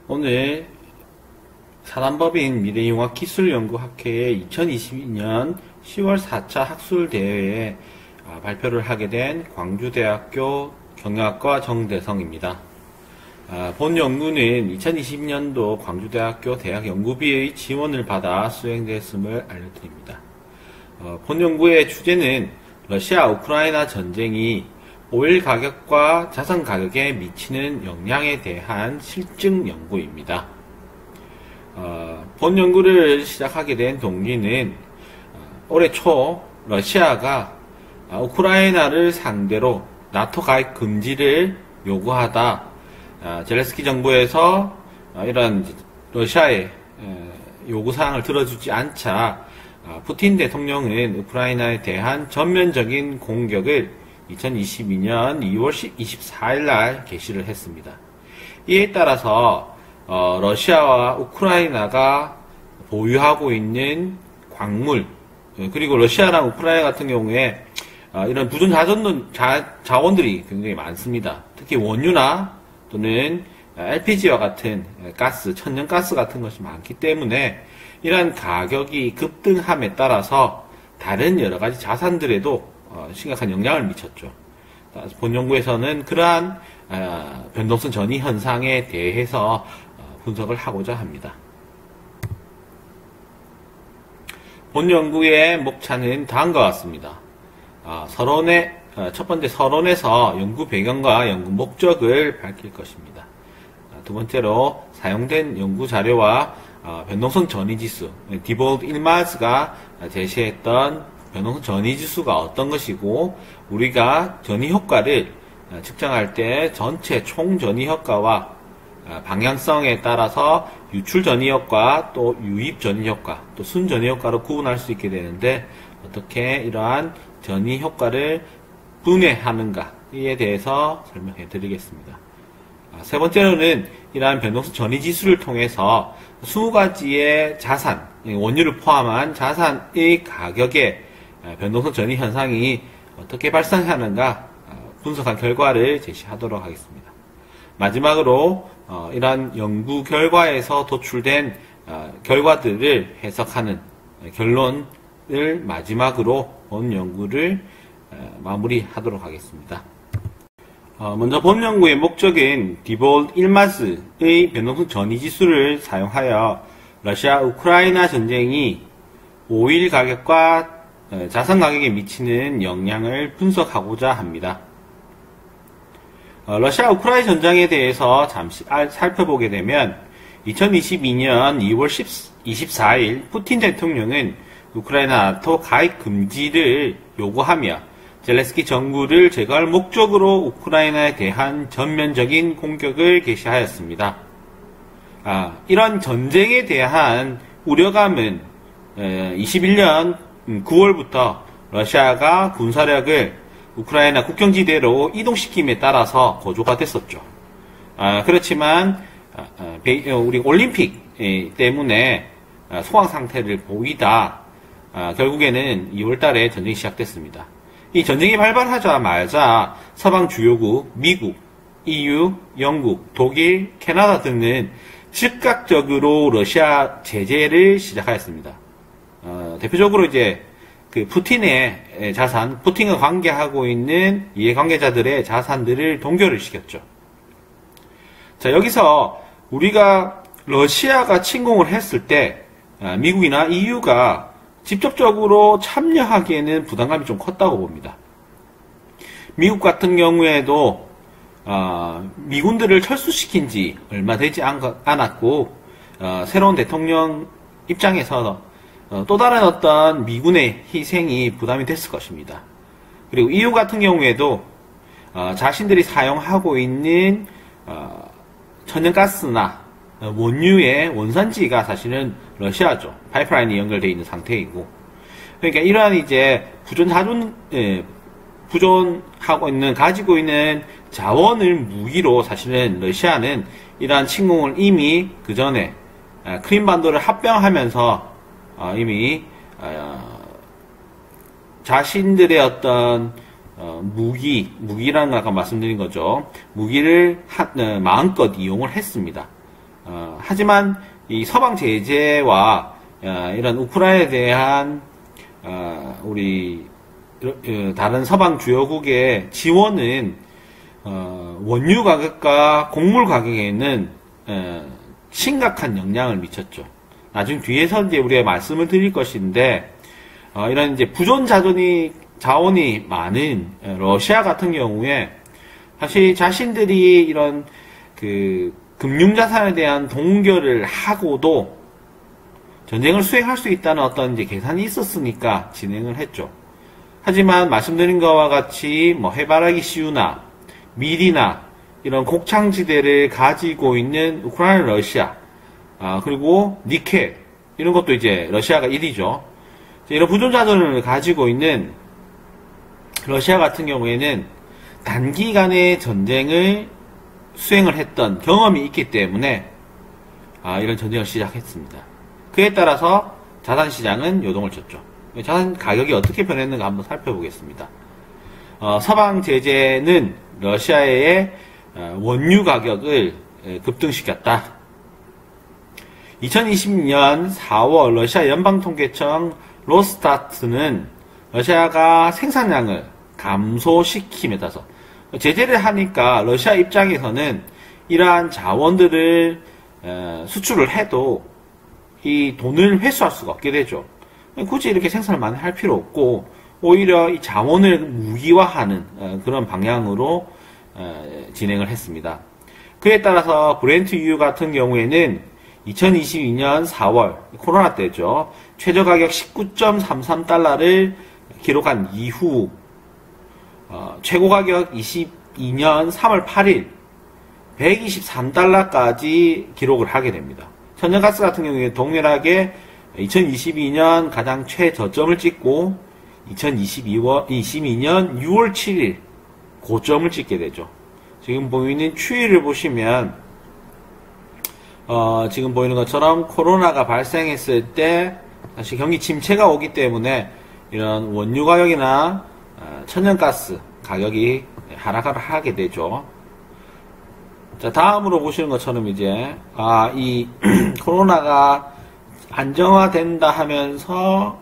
오늘 사단법인 미래융합기술연구학회의 2022년 10월 4차 학술대회에 발표를 하게 된 광주대학교 경영학과 정대성입니다. 본 연구는 2020년도 광주대학교 대학연구비의 지원을 받아 수행되었음을 알려드립니다. 본 연구의 주제는 러시아 우크라이나 전쟁이 오일 가격과 자산 가격에 미치는 영향에 대한 실증 연구입니다. 본 연구를 시작하게 된 동기는 올해 초 러시아가 우크라이나를 상대로 나토 가입 금지를 요구하다 젤렌스키 정부에서 이런 러시아의 요구사항을 들어주지 않자 푸틴 대통령은 우크라이나에 대한 전면적인 공격을 2022년 2월 24일 날 개시를 했습니다. 이에 따라서 러시아와 우크라이나가 보유하고 있는 광물, 그리고 러시아랑 우크라이나 같은 경우에 이런 부존 자원들이 굉장히 많습니다. 특히 원유나 또는 LPG와 같은 가스, 천연가스 같은 것이 많기 때문에 이러한 가격이 급등함에 따라서 다른 여러 가지 자산들에도 심각한 영향을 미쳤죠. 본 연구에서는 그러한 변동성 전이 현상에 대해서 분석을 하고자 합니다. 본 연구의 목차는 다음과 같습니다. 첫 번째 서론에서 연구 배경과 연구 목적을 밝힐 것입니다. 두 번째로 사용된 연구 자료와 변동성 전이지수, 디볼드 일마즈가 제시했던 변동성 전이지수가 어떤 것이고, 우리가 전이 효과를 측정할 때 전체 총 전이 효과와 방향성에 따라서 유출 전이 효과, 또 유입 전이 효과, 또 순 전이 효과로 구분할 수 있게 되는데, 어떻게 이러한 전이 효과를 분해하는가에 대해서 설명해 드리겠습니다. 세 번째로는 이러한 변동성 전이 지수를 통해서 20가지의 자산, 원유를 포함한 자산의 가격에 변동성 전이 현상이 어떻게 발생하는가 분석한 결과를 제시하도록 하겠습니다. 마지막으로 이러한 연구 결과에서 도출된 결과들을 해석하는 결론을 마지막으로 본 연구를 마무리하도록 하겠습니다. 먼저 본 연구의 목적은 디볼드 일마스의 변동성 전이지수를 사용하여 러시아 우크라이나 전쟁이 오일 가격과 자산 가격에 미치는 영향을 분석하고자 합니다. 러시아 우크라이나 전쟁에 대해서 잠시 살펴보게 되면 2022년 2월 24일 푸틴 대통령은 우크라이나 나토 가입 금지를 요구하며 젤렌스키 정부를 제거할 목적으로 우크라이나에 대한 전면적인 공격을 개시하였습니다. 이런 전쟁에 대한 우려감은 21년 9월부터 러시아가 군사력을 우크라이나 국경지대로 이동시킴에 따라서 고조가 됐었죠. 그렇지만 우리 올림픽 때문에 소강 상태를 보이다 결국에는 2월 달에 전쟁이 시작됐습니다. 이 전쟁이 발발하자마자 서방 주요국, 미국, EU, 영국, 독일, 캐나다 등은 즉각적으로 러시아 제재를 시작하였습니다. 대표적으로 이제 그 푸틴의 자산, 푸틴과 관계하고 있는 이해관계자들의 자산들을 동결을 시켰죠. 자, 여기서 우리가 러시아가 침공을 했을 때 미국이나 EU가 직접적으로 참여하기에는 부담감이 좀 컸다고 봅니다. 미국 같은 경우에도 미군들을 철수시킨 지 얼마 되지 않았고 새로운 대통령 입장에서 또 다른 어떤 미군의 희생이 부담이 됐을 것입니다. 그리고 EU 같은 경우에도 자신들이 사용하고 있는 천연가스나 원유의 원산지가 사실은 러시아죠. 파이프라인이 연결되어 있는 상태이고, 그러니까 이러한 이제 가지고 있는 자원을 무기로 사실은 러시아는 이러한 침공을 이미 그 전에 크림반도를 합병하면서 이미 자신들의 어떤 무기라는 거 아까 말씀드린 거죠. 무기를 마음껏 이용을 했습니다. 하지만 이 서방 제재와 이런 우크라이나에 대한 우리 다른 서방 주요국의 지원은 원유 가격과 곡물 가격에는 심각한 영향을 미쳤죠. 나중 뒤에서 이제 우리가 말씀을 드릴 것인데 이런 이제 부존 자원이 많은 러시아 같은 경우에 사실 자신들이 이런 그 금융자산에 대한 동결을 하고도 전쟁을 수행할 수 있다는 어떤 이제 계산이 있었으니까 진행을 했죠. 하지만 말씀드린 것과 같이 뭐 해바라기 씨유나 밀이나 이런 곡창지대를 가지고 있는 우크라이나, 러시아, 그리고 니켈 이런 것도 이제 러시아가 1위죠. 이런 부존자산을 가지고 있는 러시아 같은 경우에는 단기간에 전쟁을 수행을 했던 경험이 있기 때문에 이런 전쟁을 시작했습니다. 그에 따라서 자산시장은 요동을 쳤죠. 자산 가격이 어떻게 변했는가 한번 살펴보겠습니다. 서방 제재는 러시아의 원유 가격을 급등시켰다. 2022년 4월 러시아 연방통계청 로스타트는 러시아가 생산량을 감소시킴에 따라서 제재를 하니까 러시아 입장에서는 이러한 자원들을 수출을 해도 이 돈을 회수할 수가 없게 되죠. 굳이 이렇게 생산을 많이 할 필요 없고 오히려 이 자원을 무기화하는 그런 방향으로 진행을 했습니다. 그에 따라서 브렌트 유유 같은 경우에는 2022년 4월 코로나 때죠. 최저 가격 19.33달러를 기록한 이후 최고 가격 22년 3월 8일 123달러까지 기록을 하게 됩니다. 천연가스 같은 경우에 동일하게 2022년 가장 최저점을 찍고 2022년 6월 7일 고점을 찍게 되죠. 지금 보이는 추이를 보시면 지금 보이는 것처럼 코로나가 발생했을 때 다시 경기 침체가 오기 때문에 이런 원유 가격이나 천연가스 가격이 하락을 하게 되죠. 자, 다음으로 보시는 것처럼 이제 이 코로나가 안정화된다 하면서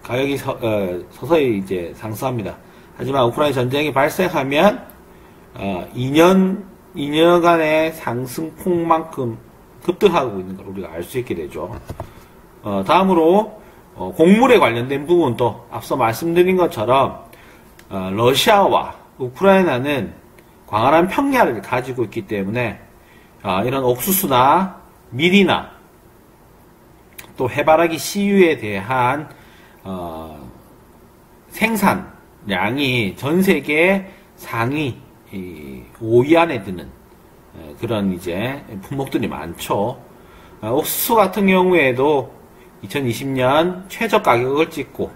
가격이 서서히 이제 상승합니다. 하지만 우크라이나 전쟁이 발생하면 2년간의 상승폭만큼 급등하고 있는 걸 우리가 알 수 있게 되죠. 다음으로 곡물에 관련된 부분도 앞서 말씀드린 것처럼 러시아와 우크라이나는 광활한 평야를 가지고 있기 때문에 이런 옥수수나 밀이나 또 해바라기 씨유에 대한 생산량이 전 세계 상위 5위 안에 드는 그런 이제 품목들이 많죠. 옥수수 같은 경우에도 2020년 최저 가격을 찍고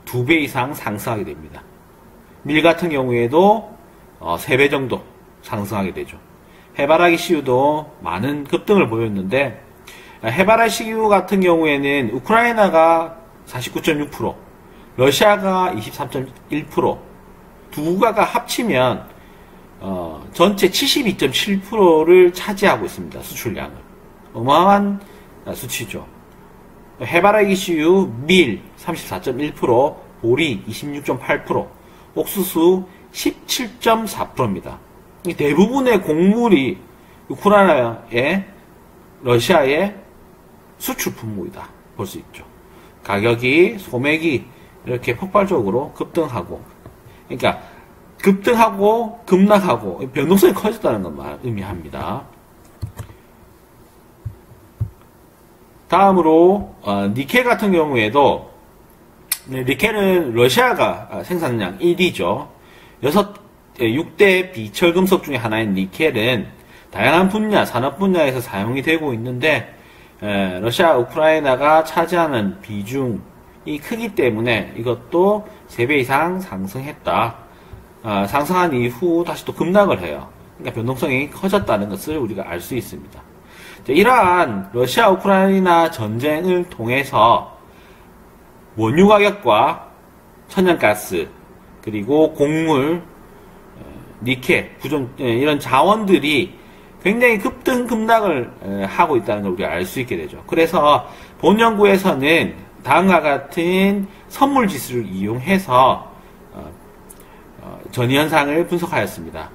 2배 이상 상승하게 됩니다. 밀 같은 경우에도 3배 정도 상승하게 되죠. 해바라기 씨유도 많은 급등을 보였는데 해바라기 씨유 같은 경우에는 우크라이나가 49.6%, 러시아가 23.1%, 두 국가가 합치면 전체 72.7%를 차지하고 있습니다. 수출량을. 어마어마한 수치죠. 해바라기 씨유, 밀 34.1%, 보리 26.8%, 옥수수 17.4%입니다. 대부분의 곡물이 우크라이나의 러시아의 수출 품목이다 볼 수 있죠. 가격이 소맥이 이렇게 폭발적으로 급등하고, 그러니까 급등하고 급락하고 변동성이 커졌다는 것만 의미합니다. 다음으로 니켈 같은 경우에도 니켈은 러시아가 생산량 1위죠. 6대 비철금속 중에 하나인 니켈은 다양한 분야, 산업 분야에서 사용이 되고 있는데 러시아, 우크라이나가 차지하는 비중이 크기 때문에 이것도 3배 이상 상승했다. 상승한 이후 다시 또 급락을 해요. 그러니까 변동성이 커졌다는 것을 우리가 알 수 있습니다. 이러한 러시아, 우크라이나 전쟁을 통해서 원유 가격과 천연가스, 그리고 곡물, 니켈, 부존, 이런 자원들이 굉장히 급등 급락을 하고 있다는 걸 우리가 알 수 있게 되죠. 그래서 본 연구에서는 다음과 같은 선물 지수를 이용해서 전이 현상을 분석하였습니다.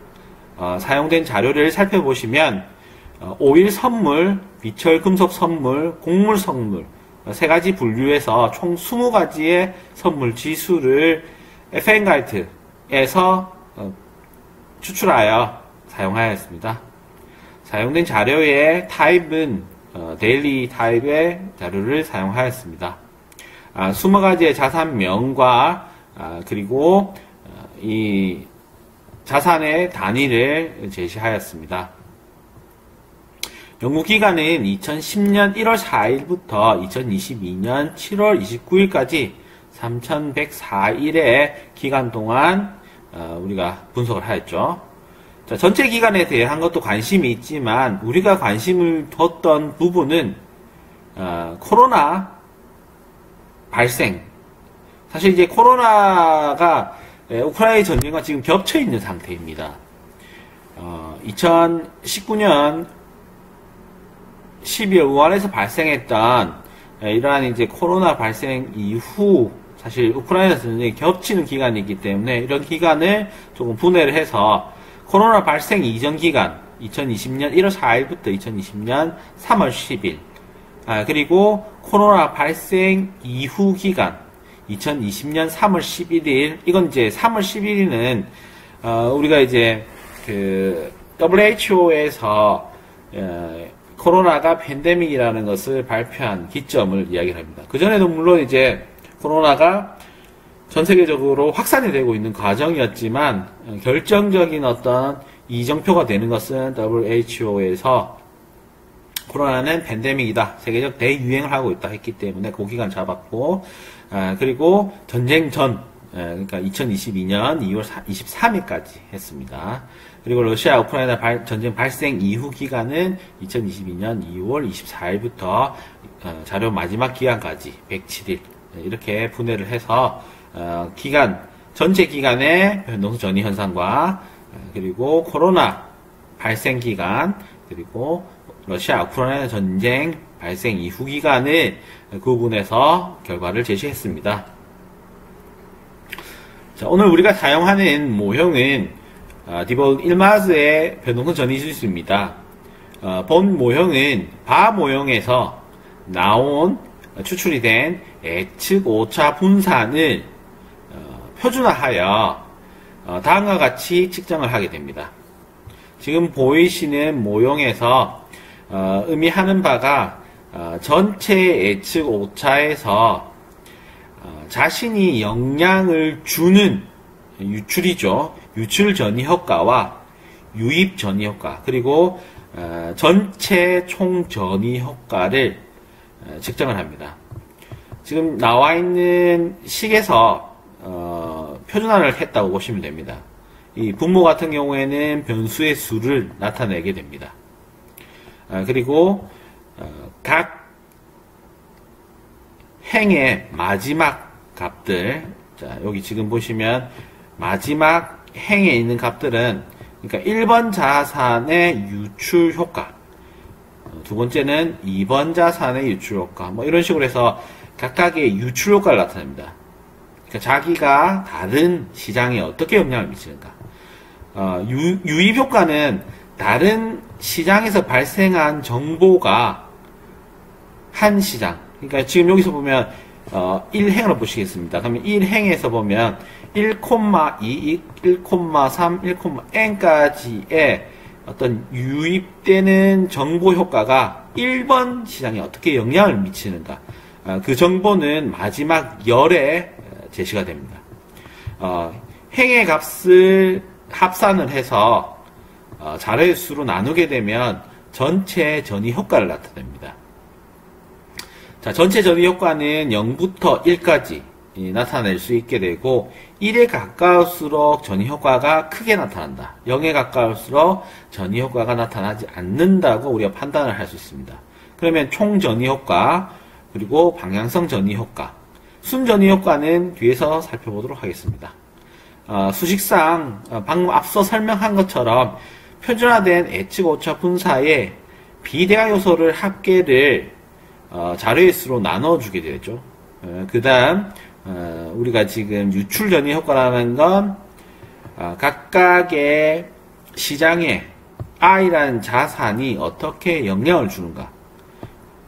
사용된 자료를 살펴보시면 오일 선물, 비철 금속 선물, 곡물 선물 세 가지 분류에서 총 20가지의 선물 지수를 FN가이트에서 추출하여 사용하였습니다. 사용된 자료의 타입은 데일리 타입의 자료를 사용하였습니다. 20가지의 자산명과 그리고 이 자산의 단위를 제시하였습니다. 연구기간은 2010년 1월 4일부터 2022년 7월 29일까지 3104일의 기간 동안 우리가 분석을 하였죠. 자, 전체 기간에 대한 것도 관심이 있지만 우리가 관심을 뒀던 부분은 코로나 발생. 사실 이제 코로나가 우크라이나 전쟁과 지금 겹쳐 있는 상태입니다. 2019년 12월 우한에서 발생했던 이러한 이제 코로나 발생 이후 사실 우크라이나 전쟁이 겹치는 기간이기 때문에 이런 기간을 조금 분해를 해서 코로나 발생 이전 기간 2020년 1월 4일부터 2020년 3월 10일 그리고 코로나 발생 이후 기간 2020년 3월 11일 이건 이제 3월 11일은 우리가 이제 그 WHO에서 코로나가 팬데믹이라는 것을 발표한 기점을 이야기를 합니다. 그전에도 물론 이제 코로나가 전 세계적으로 확산이 되고 있는 과정이었지만 결정적인 어떤 이정표가 되는 것은 WHO에서 코로나는 팬데믹이다. 세계적 대유행을 하고 있다 했기 때문에 그 기간 잡았고 그리고 전쟁 전 그러니까 2022년 2월 23일까지 했습니다. 그리고 러시아 우크라이나 전쟁 발생 이후 기간은 2022년 2월 24일부터 자료 마지막 기간까지 107일 이렇게 분해를 해서 기간 전체 기간의 변동수 전이 현상과 그리고 코로나 발생 기간 그리고 러시아 우크라이나 전쟁 발생 이후 기간을 구분해서 결과를 제시했습니다. 자, 오늘 우리가 사용하는 모형은 디볼 일마즈의 변동성 전이지수입니다. 본 모형은 바 모형에서 나온 추출이 된 예측 오차 분산을 표준화하여 다음과 같이 측정을 하게 됩니다. 지금 보이시는 모형에서 의미하는 바가 전체 예측 오차에서 자신이 영향을 주는 유출이죠. 유출 전이 효과와 유입 전이 효과 그리고 전체 총 전이 효과를 측정을 합니다. 지금 나와 있는 식에서 표준화를 했다고 보시면 됩니다. 이 분모 같은 경우에는 변수의 수를 나타내게 됩니다. 그리고 각 행의 마지막 값들, 자 여기 지금 보시면 마지막 행에 있는 값들은 그러니까 1번 자산의 유출 효과, 두 번째는 2번 자산의 유출 효과, 뭐 이런 식으로 해서 각각의 유출 효과를 나타냅니다. 그러니까 자기가 다른 시장에 어떻게 영향을 미치는가. 유입 효과는 다른 시장에서 발생한 정보가 한 시장, 그러니까 지금 여기서 보면 1행으로 보시겠습니다. 그러면 1행에서 보면 1,2, 1,3, 1,n까지의 어떤 유입되는 정보 효과가 1번 시장에 어떻게 영향을 미치는가. 그 정보는 마지막 열에 제시가 됩니다. 행의 값을 합산을 해서 자료의 수로 나누게 되면 전체 전이 효과를 나타냅니다. 자, 전체 전이 효과는 0부터 1까지 나타낼 수 있게 되고 1에 가까울수록 전이 효과가 크게 나타난다. 0에 가까울수록 전이 효과가 나타나지 않는다고 우리가 판단을 할 수 있습니다. 그러면 총 전이 효과 그리고 방향성 전이 효과, 순 전이 효과는 뒤에서 살펴보도록 하겠습니다. 수식상 방금 앞서 설명한 것처럼 표준화된 예측 오차 분사에 비대화 요소를 합계를 자료의 수로 나눠주게 되죠. 그 다음 우리가 지금 유출 전이 효과라는 건 각각의 시장에 I라는 자산이 어떻게 영향을 주는가.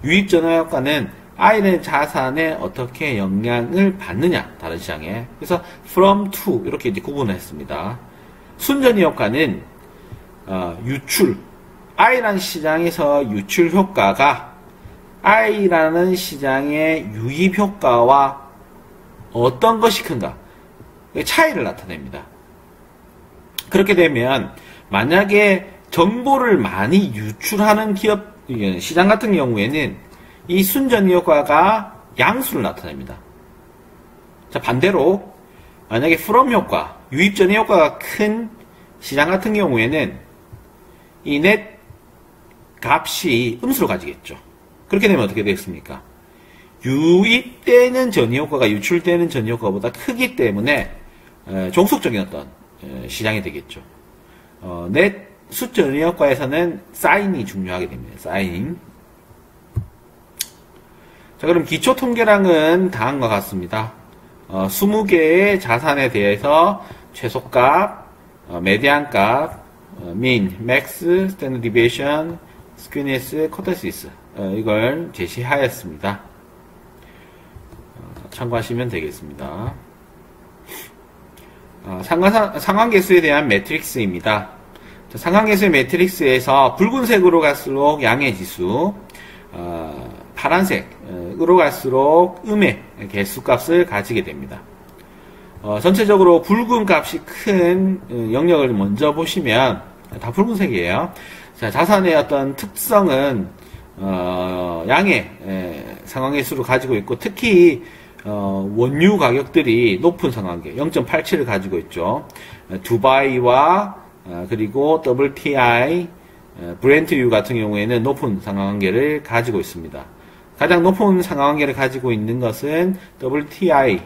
유입 전화 효과는 I라는 자산에 어떻게 영향을 받느냐, 다른 시장에. 그래서 from to 이렇게 이제 구분을 했습니다. 순전이 효과는 유출, I라는 시장에서 유출 효과가 I라는 시장의 유입 효과와 어떤 것이 큰가, 차이를 나타냅니다. 그렇게 되면 만약에 정보를 많이 유출하는 기업, 시장 같은 경우에는 이 순전이 효과가 양수를 나타냅니다. 자, 반대로 만약에 from 효과, 유입 전이 효과가 큰 시장 같은 경우에는 이 넷 값이 음수로 가지겠죠. 그렇게 되면 어떻게 되겠습니까? 유입되는 전이 효과가 유출되는 전이 효과보다 크기 때문에 종속적인 어떤 시장이 되겠죠. 넷 숫전이 효과에서는 사인이 중요하게 됩니다. 사인. 자, 그럼 기초 통계량은 다음과 같습니다. 20개의 자산에 대해서 최소값, 메디안값, 민, 맥스, 스탠더드 디비에이션, 스퀴니스, 코테시스 이걸 제시하였습니다. 참고하시면 되겠습니다. 상관계수에 대한 매트릭스입니다. 상관계수의 매트릭스에서 붉은색으로 갈수록 양의 지수, 파란색으로 갈수록 음의 개수값을 가지게 됩니다. 전체적으로 붉은 값이 큰 영역을 먼저 보시면 다 붉은색이에요. 자, 자산의 어떤 특성은 양의 상관계수를 가지고 있고, 특히 원유 가격들이 높은 상관계 0.87을 가지고 있죠. 두바이와 그리고 WTI, 브렌트유 같은 경우에는 높은 상관관계를 가지고 있습니다. 가장 높은 상관관계를 가지고 있는 것은 WTI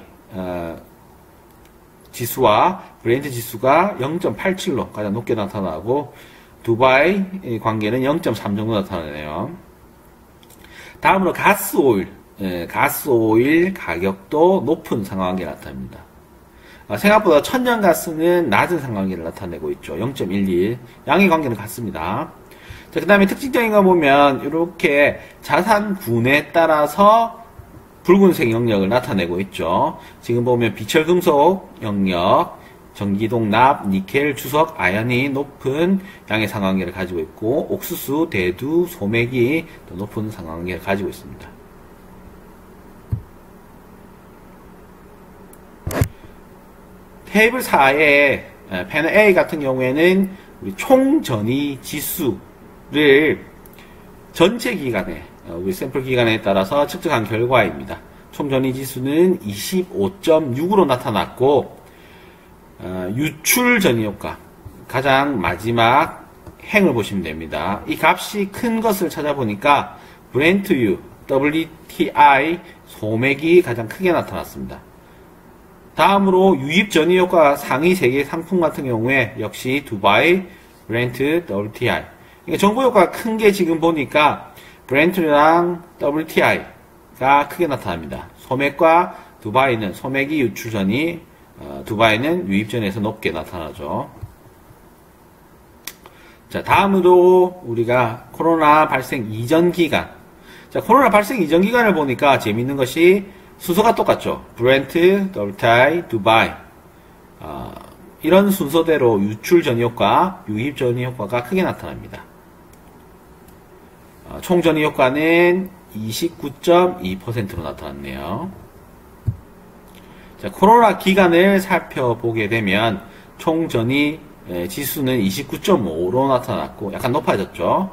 지수와 브렌트 지수가 0.87로 가장 높게 나타나고, 두바이 관계는 0.3 정도 나타나네요. 다음으로 가스오일, 가스오일 가격도 높은 상관관계를 나타냅니다. 생각보다 천연가스는 낮은 상관관계를 나타내고 있죠. 0.11. 양의 관계는 같습니다. 자, 그 다음에 특징적인 거 보면 이렇게 자산군에 따라서 붉은색 영역을 나타내고 있죠. 지금 보면 비철금속 영역, 전기동납, 니켈, 주석, 아연이 높은 양의 상관관계를 가지고 있고, 옥수수, 대두, 소맥이 더 높은 상관관계를 가지고 있습니다. 테이블 4의 패널 A 같은 경우에는 우리 총전이 지수를 전체 기간에, 우리 샘플 기간에 따라서 측정한 결과입니다. 총전이 지수는 25.6으로 나타났고, 유출 전이 효과, 가장 마지막 행을 보시면 됩니다. 이 값이 큰 것을 찾아보니까 브렌트유, WTI, 소맥이 가장 크게 나타났습니다. 다음으로 유입 전이 효과 상위 3개 상품 같은 경우에 역시 두바이, 브렌트, WTI. 그러니까 정보 효과가 큰 게 지금 보니까 브렌트랑 WTI가 크게 나타납니다. 소맥과 두바이는, 소맥이 유출 전이, 두바이는 유입 전에서 높게 나타나죠. 자, 다음으로 우리가 코로나 발생 이전 기간. 자, 코로나 발생 이전 기간을 보니까 재밌는 것이 순서가 똑같죠. 브렌트, WTI, 두바이. 이런 순서대로 유출 전이 효과, 유입 전이 효과가 크게 나타납니다. 총 전이 효과는 29.2%로 나타났네요. 자, 코로나 기간을 살펴보게 되면 총 전이 지수는 29.5로 나타났고 약간 높아졌죠.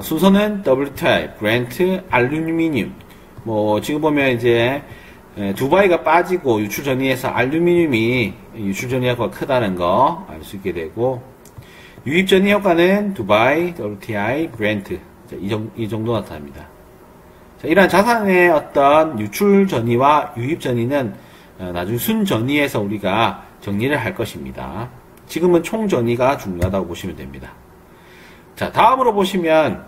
순서는 WTI, 브렌트, 알루미늄. 지금 보면 이제 두바이가 빠지고 유출 전이에서 알루미늄이 유출 전이 효과가 크다는 거 알 수 있게 되고, 유입 전이 효과는 두바이, WTI, 브렌트. 자, 이 정도 나타납니다. 자, 이러한 자산의 어떤 유출 전이와 유입 전이는 나중에 순 전이에서 우리가 정리를 할 것입니다. 지금은 총전이가 중요하다고 보시면 됩니다. 자, 다음으로 보시면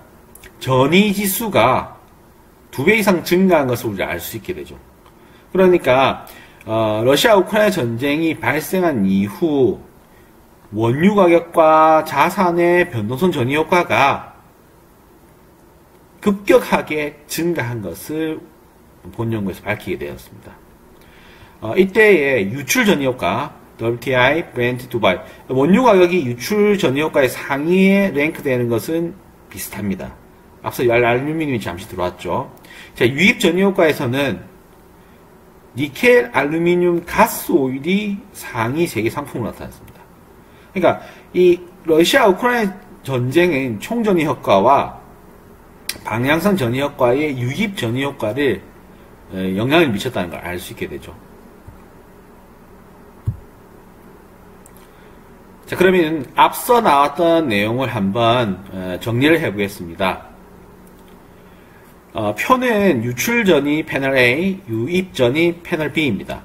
전이 지수가 2배 이상 증가한 것을 우리가 알 수 있게 되죠. 그러니까 러시아 우크라이나 전쟁이 발생한 이후 원유 가격과 자산의 변동성 전이 효과가 급격하게 증가한 것을 본 연구에서 밝히게 되었습니다. 이때의 유출 전이 효과, WTI, 브렌트, 두바이, 원유 가격이 유출 전이 효과의 상위에 랭크되는 것은 비슷합니다. 앞서 알루미늄이 잠시 들어왔죠. 자, 유입 전이 효과에서는 니켈, 알루미늄, 가스 오일이 상위 세계 상품으로 나타났습니다. 그러니까 이 러시아 우크라이나 전쟁은 총전이 효과와 방향성 전이 효과의 유입 전이 효과를 영향을 미쳤다는 걸 알 수 있게 되죠. 자, 그러면 앞서 나왔던 내용을 한번 정리를 해보겠습니다. 표는 유출전이 패널 A, 유입전이 패널 B입니다.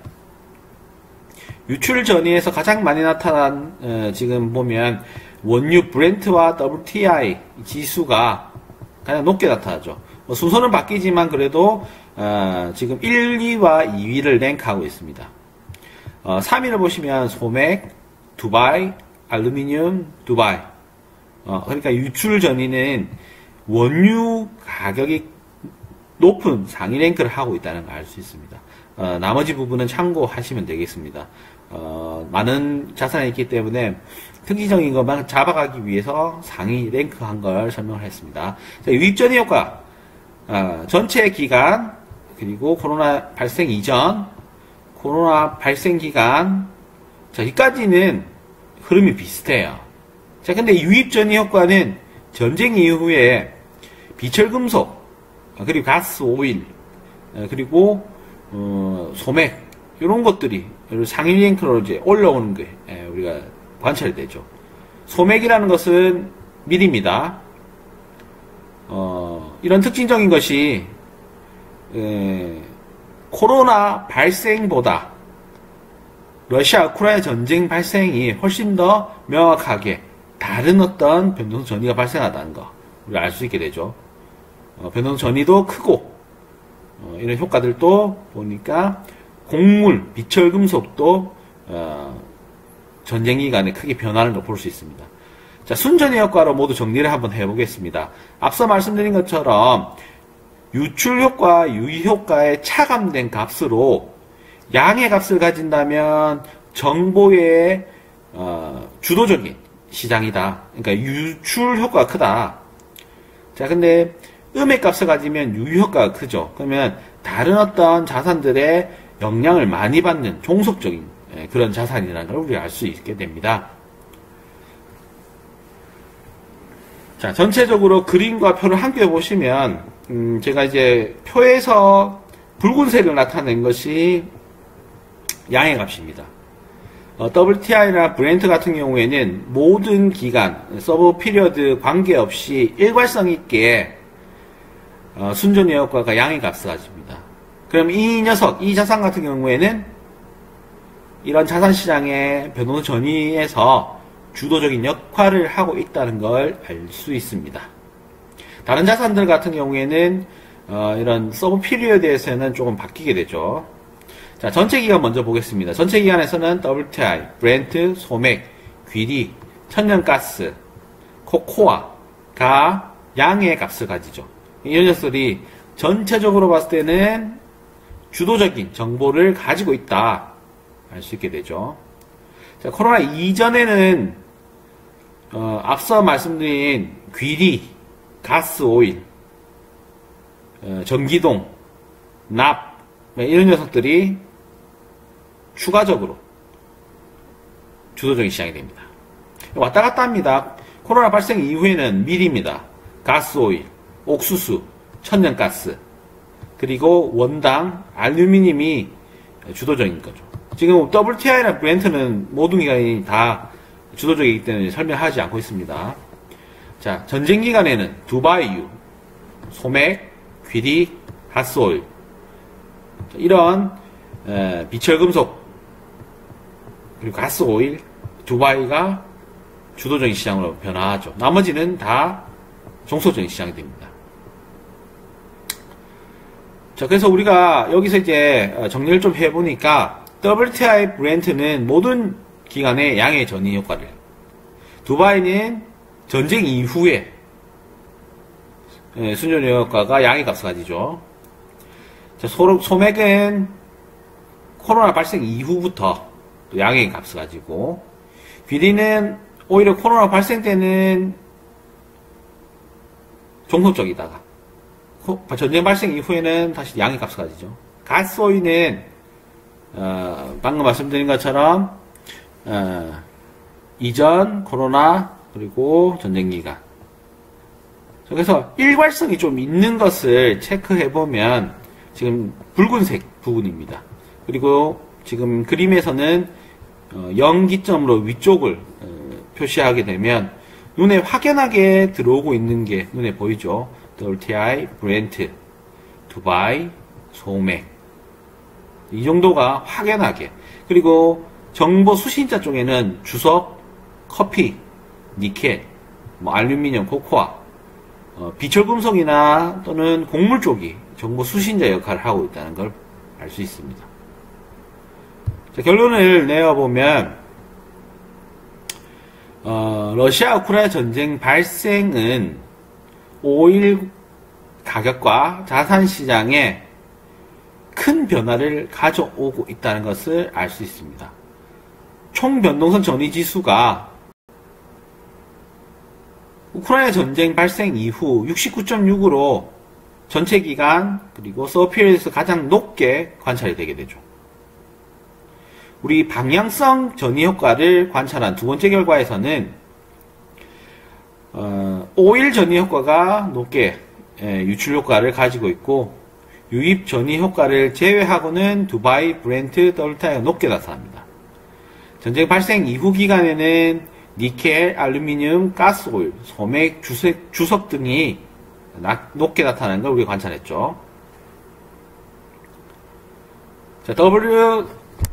유출전이에서 가장 많이 나타난 지금 보면 원유 브렌트와 WTI 지수가 가장 높게 나타나죠. 순서는 바뀌지만 그래도 지금 1, 2와 2위를 랭크하고 있습니다. 3위를 보시면 소맥, 두바이, 알루미늄, 두바이. 그러니까 유출 전이는 원유 가격이 높은 상위 랭크를 하고 있다는 걸 알 수 있습니다. 나머지 부분은 참고하시면 되겠습니다. 많은 자산이 있기 때문에 특이적인 것만 잡아가기 위해서 상위 랭크한 걸 설명을 했습니다. 자, 유입 전이 효과. 전체 기간, 그리고 코로나 발생 이전, 코로나 발생 기간. 자, 여기까지는 흐름이 비슷해요. 자, 근데 유입 전이 효과는 전쟁 이후에 비철금속, 그리고 가스, 오일, 그리고 소맥 이런 것들이 상위 랭크로 이제 올라오는 게 우리가 관찰이 되죠. 소맥이라는 것은 밀입니다. 이런 특징적인 것이 코로나 발생보다 러시아 우크라이나 전쟁 발생이 훨씬 더 명확하게 다른 어떤 변동성 전이가 발생하다는 거 우리가 알 수 있게 되죠. 변동성 전이도 크고 이런 효과들도 보니까 곡물, 비철금속도 전쟁 기간에 크게 변화를 볼 수 있습니다. 자, 순전히 효과로 모두 정리를 한번 해보겠습니다. 앞서 말씀드린 것처럼 유출 효과, 유입 효과의 차감된 값으로 양의 값을 가진다면 정보의 주도적인 시장이다. 그러니까 유출 효과가 크다. 자, 근데 음의 값을 가지면 유입 효과가 크죠. 그러면 다른 어떤 자산들의 영향을 많이 받는 종속적인 그런 자산이라는 걸 우리가 알 수 있게 됩니다. 자, 전체적으로 그림과 표를 함께 보시면 제가 이제 표에서 붉은색을 나타낸 것이 양의 값입니다. WTI나 브렌트 같은 경우에는 모든 기간, 서브 피리어드 관계없이 일괄성 있게 순전히 효과가 양의 값을 가집니다. 그럼 이 녀석, 이 자산 같은 경우에는 이런 자산시장의 변동 전이에서 주도적인 역할을 하고 있다는 걸 알 수 있습니다. 다른 자산들 같은 경우에는 이런 서브 피리어드에서는 조금 바뀌게 되죠. 자, 전체 기간 먼저 보겠습니다. 전체 기간에서는 WTI, 브렌트, 소맥, 귀리, 천연가스, 코코아가 양의 값을 가지죠. 이 녀석들이 전체적으로 봤을 때는 주도적인 정보를 가지고 있다 알 수 있게 되죠. 자, 코로나 이전에는 앞서 말씀드린 귀리, 가스, 오일, 전기동, 납 이런 녀석들이 추가적으로 주도적인 시장이 됩니다. 왔다 갔다 합니다. 코로나 발생 이후에는 밀입니다. 가스, 오일, 옥수수, 천연가스, 그리고 원당, 알루미늄이 주도적인 거죠. 지금 WTI나 브렌트는 모든 기간이 다 주도적이기 때문에 설명하지 않고 있습니다. 자, 전쟁 기간에는 두바이유, 소맥, 귀리, 가스오일 이런 비철금속 그리고 가스오일 두바이가 주도적인 시장으로 변화하죠. 나머지는 다 종속적인 시장이 됩니다. 자, 그래서 우리가 여기서 이제 정리를 좀 해보니까 WTI 브렌트는 모든 기간에 양의 전이 효과를, 두바이는 전쟁 이후에 순전 효과가 양의 값을 가지죠. 자, 소맥은 코로나 발생 이후부터 양의 값을 가지고, 비리는 오히려 코로나 발생 때는 종속적이다가 전쟁 발생 이후에는 다시 양의 값을 가지죠. 가스오일은 방금 말씀드린 것처럼 이전 코로나 그리고 전쟁 기간, 그래서 일괄성이 좀 있는 것을 체크해 보면 지금 붉은색 부분입니다. 그리고 지금 그림에서는 0기점으로 위쪽을 표시하게 되면 눈에 확연하게 들어오고 있는 게 눈에 보이죠. WTI, 브렌트, 두바이, 소맥, 이 정도가 확연하게. 그리고 정보 수신자 쪽에는 주석, 커피, 니켈, 알루미늄, 코코아, 비철금속이나 또는 곡물 쪽이 정보 수신자 역할을 하고 있다는 걸 알 수 있습니다. 자, 결론을 내어보면 러시아 우크라이나 전쟁 발생은 오일 가격과 자산 시장에 큰 변화를 가져오고 있다는 것을 알 수 있습니다. 총 변동성 전이 지수가 우크라이나 전쟁 발생 이후 69.6으로 전체 기간 그리고 서피에서 가장 높게 관찰이 되게 되죠. 우리 방향성 전이 효과를 관찰한 두 번째 결과에서는 오일 전이 효과가 높게 유출 효과를 가지고 있고, 유입 전이 효과를 제외하고는 두바이, 브렌트, WTI가 높게 나타납니다. 전쟁 발생 이후 기간에는 니켈, 알루미늄, 가스오일, 소맥, 주석 등이 높게 나타나는 걸 우리가 관찰했죠. 자,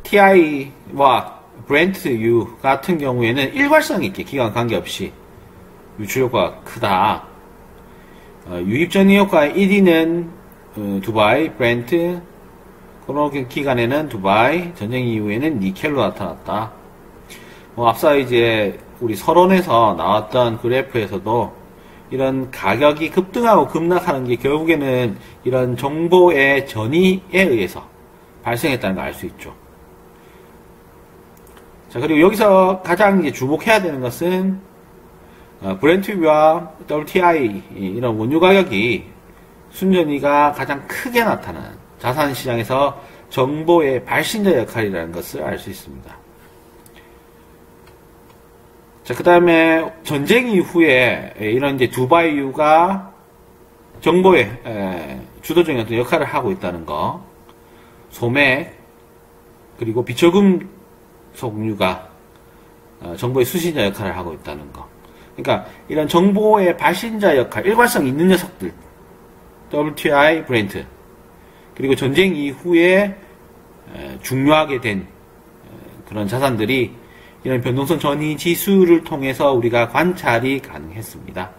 WTI와 브렌트 U 같은 경우에는 일괄성 있게 기간 관계없이 유출 효과가 크다. 유입 전이 효과 1위는 두바이, 브렌트, 코로나 기간에는 두바이, 전쟁 이후에는 니켈로 나타났다. 앞서 이제 우리 서론에서 나왔던 그래프에서도 이런 가격이 급등하고 급락하는 게 결국에는 이런 정보의 전이에 의해서 발생했다는 걸 알 수 있죠. 자, 그리고 여기서 가장 이제 주목해야 되는 것은 브렌트와 WTI 이런 원유 가격이 순전히가 가장 크게 나타나는 자산시장에서 정보의 발신자 역할이라는 것을 알 수 있습니다. 자, 그 다음에 전쟁 이후에 이런 이제 두바이유가 정보의 주도적인 어떤 역할을 하고 있다는 거, 소맥 그리고 비철금속류가 정보의 수신자 역할을 하고 있다는 거. 그러니까 이런 정보의 발신자 역할, 일관성 있는 녀석들, WTI, 브렌트, 그리고 전쟁 이후에 중요하게 된 그런 자산들이 이런 변동성 전이 지수를 통해서 우리가 관찰이 가능했습니다.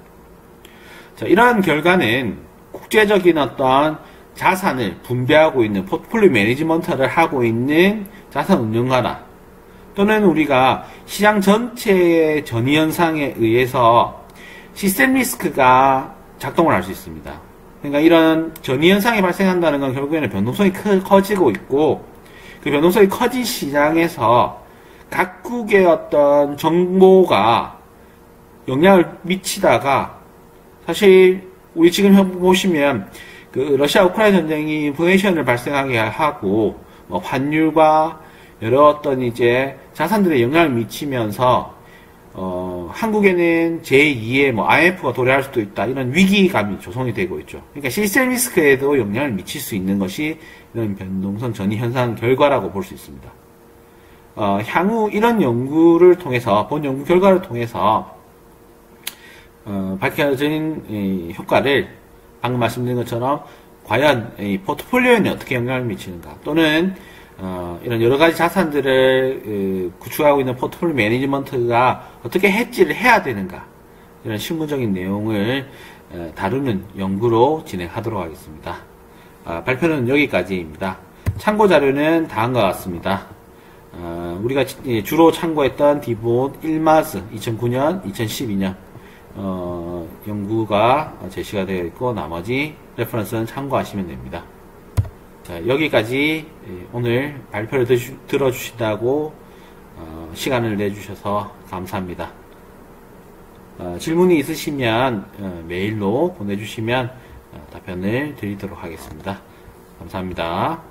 자, 이러한 결과는 국제적인 어떤 자산을 분배하고 있는 포트폴리오 매니지먼트를 하고 있는 자산 운용가나 또는 우리가 시장 전체의 전이 현상에 의해서 시스템 리스크가 작동을 할 수 있습니다. 그러니까 이런 전이 현상이 발생한다는 건 결국에는 변동성이 커지고 있고, 그 변동성이 커진 시장에서 각국의 어떤 정보가 영향을 미치다가, 사실 우리 지금 보시면 그 러시아 우크라이나 전쟁이 인플레이션을 발생하게 하고 환율과 여러 어떤 이제 자산들에 영향을 미치면서 한국에는 제2의 IMF가 도래할 수도 있다, 이런 위기감이 조성이 되고 있죠. 그러니까 시스템 리스크에도 영향을 미칠 수 있는 것이 이런 변동성 전이 현상 결과라고 볼 수 있습니다. 향후 이런 연구를 통해서, 본 연구 결과를 통해서 밝혀진 이 효과를 방금 말씀드린 것처럼 과연 이 포트폴리오에는 어떻게 영향을 미치는가, 또는 이런 여러 가지 자산들을 구축하고 있는 포트폴리오 매니지먼트가 어떻게 해지를 해야 되는가, 이런 실무적인 내용을 다루는 연구로 진행하도록 하겠습니다. 발표는 여기까지입니다. 참고 자료는 다음과 같습니다. 우리가 주로 참고했던 디본 1마스 2009년, 2012년 연구가 제시가 되어 있고, 나머지 레퍼런스는 참고하시면 됩니다. 자, 여기까지 오늘 발표를 들어주신다고 시간을 내주셔서 감사합니다. 질문이 있으시면 메일로 보내주시면 답변을 드리도록 하겠습니다. 감사합니다.